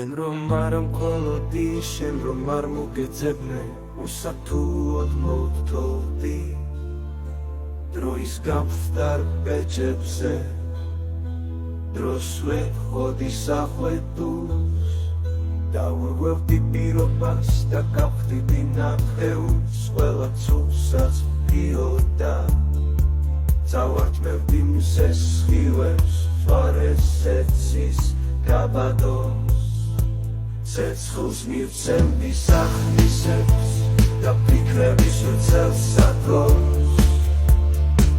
შენ რომ არ მქონოდი, შენ რომ არ მოგეძებნე, უსათუოდ მოვთხოვდი დროის გამხდარ ბეჭებზე, დროს ვეღოდი სახვედურს, დავურღვევდი პირობას და გავხდიდი ნახევრს, ყველა ცუცაც ვდიოდა, წავართმევდი მზეს სხივებს, ფარეს ეცის გაბადონს, ცეცხლს მივცემდი სახნისებს და ფიქრების ვრცელს სადგომს,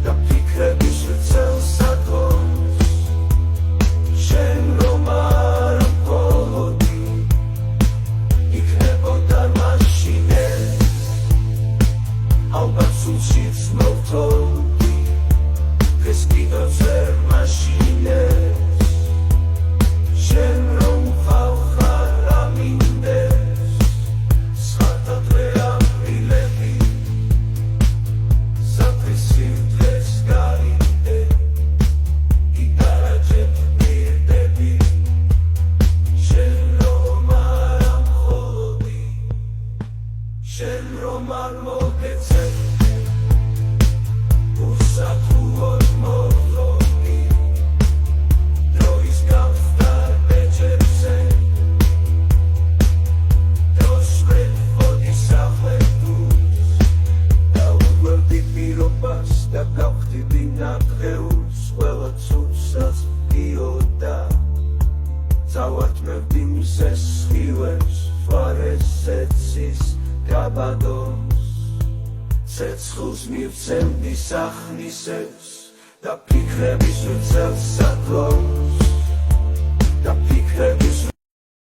და ფიქრების ვრცელს სადგომს. შენ რომ არ მქონოდი, იქნებოდა მაშინ ეს, ალბათ სულშიც მოვთხოვდი, დღეს კიდევ ვერ მაშინ ეს. შენ რომ ხალხარ ამინდეს, სხატადრე აპრილები, საფრისივ დღეს გაიდე, იგარაჯებ პირდები. შენ რომ არ ამხოლოდი, შენ რომ არ მოგეცემდი, უსათუოდ მოვთხოვდი დროის გამხდარ ბეჭებზე, დროს ვეღოდი სახვედურს, დავურღვევდი პირობას და გავხდიდი ნახევრს, ყველა ცუცაც ვდიოდა, წავართმევდი მზეს სხივებს, ფარეს ეცის გაბადონს, ცეცხლს მივცემდი სახნისებს და ფიქრების ვრცელს სადგომს.